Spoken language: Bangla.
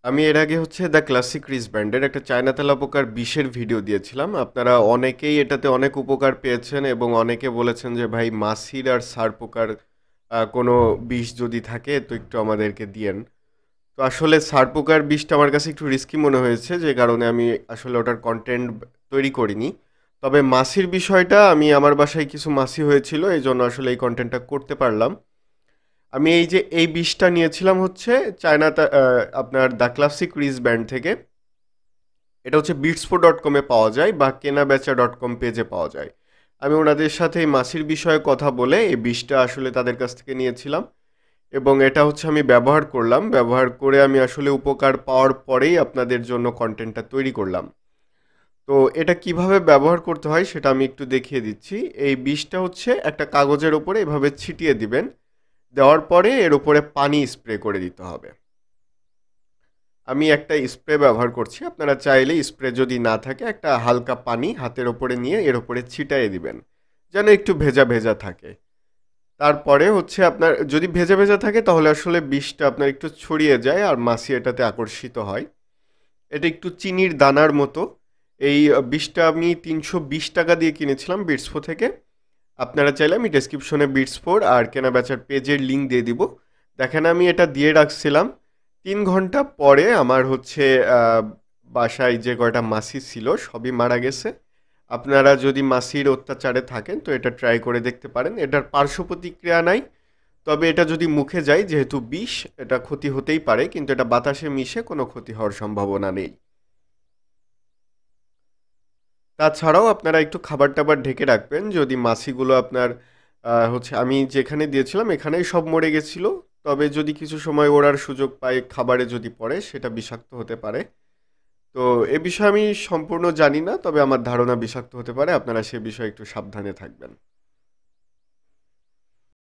আমি এর আগে হচ্ছে দ্য ক্লাসিক রিস ব্র্যান্ডের একটা চায়না তেলাপোকার বিষের ভিডিও দিয়েছিলাম। আপনারা অনেকেই এটাতে অনেক উপকার পেয়েছেন এবং অনেকে বলেছেন যে ভাই মাছির আর সার পোকার কোনো বিষ যদি থাকে তো একটু আমাদেরকে দিয়েন। তো আসলে সার পোকার বিষটা আমার কাছে একটু রিস্কি মনে হয়েছে, যে কারণে আমি আসলে ওটার কন্টেন্ট তৈরি করিনি। তবে মাছির বিষয়টা, আমি আমার বাসায় কিছু মাছি হয়েছিল, এই জন্য আসলে এই কন্টেন্টটা করতে পারলাম। আমি এই যে এই বিষটা নিয়েছিলাম হচ্ছে আপনার দ্য ক্লাসিক রিস ব্র্যান্ড থেকে। এটা হচ্ছে বিটসপো.com-এ পাওয়া যায় বা কেনাবেচা.com পেজে পাওয়া যায়। আমি ওনাদের সাথে এই মাছির বিষয়ে কথা বলে এই বিষটা আসলে তাদের কাছ থেকে নিয়েছিলাম এবং এটা হচ্ছে আমি ব্যবহার করলাম। ব্যবহার করে আমি আসলে উপকার পাওয়ার পরেই আপনাদের জন্য কন্টেন্টটা তৈরি করলাম। তো এটা কিভাবে ব্যবহার করতে হয় সেটা আমি একটু দেখিয়ে দিচ্ছি। এই বিষটা হচ্ছে একটা কাগজের উপরে এভাবে ছিটিয়ে দিবেন। দেওয়ার পরে এর উপরে পানি স্প্রে করে দিতে হবে। আমি একটা স্প্রে ব্যবহার করছি। আপনারা চাইলে স্প্রে যদি না থাকে একটা হালকা পানি হাতের ওপরে নিয়ে এর উপরে ছিটাইয়ে দিবেন, যেন একটু ভেজা ভেজা থাকে। তারপরে হচ্ছে আপনার যদি ভেজা ভেজা থাকে তাহলে আসলে বিষটা আপনার একটু ছড়িয়ে যায় আর মাছি এটাতে আকর্ষিত হয়। এটা একটু চিনির দানার মতো। এই বিষটা আমি ৩২০ টাকা দিয়ে কিনেছিলাম বিটসপো থেকে। আপনারা চাইলে আমি ডেসক্রিপশনে বিটসপোর আর কেনাবেচার পেজের লিঙ্ক দিয়ে দিব। দেখেন আমি এটা দিয়ে রাখছিলাম। ৩ ঘন্টা পরে আমার হচ্ছে আহ, বাসায় যে কয়টা মাছি ছিল সবই মারা গেছে। আপনারা যদি মাছির অত্যাচারে থাকেন তো এটা ট্রাই করে দেখতে পারেন। এটার পার্শ্ব প্রতিক্রিয়া নাই। তবে এটা যদি মুখে যায়, যেহেতু বিষ, এটা ক্ষতি হতেই পারে, কিন্তু এটা বাতাসে মিশে কোনো ক্ষতি হওয়ার সম্ভাবনা নেই। তাছাড়াও আপনারা একটু খাবার-টাবার ঢেকে রাখবেন। যদি মাছিগুলো আপনার হচ্ছে আমি যেখানে দিয়েছিলাম এখানেই সব মরে গেছিল। তবে যদি কিছু সময় ওড়ার সুযোগ পায়, খাবারে যদি পড়ে, সেটা বিষাক্ত হতে পারে। তো এ বিষয়ে আমি সম্পূর্ণ জানি না, তবে আমার ধারণা বিষাক্ত হতে পারে। আপনারা সে বিষয়ে একটু সাবধানে থাকবেন।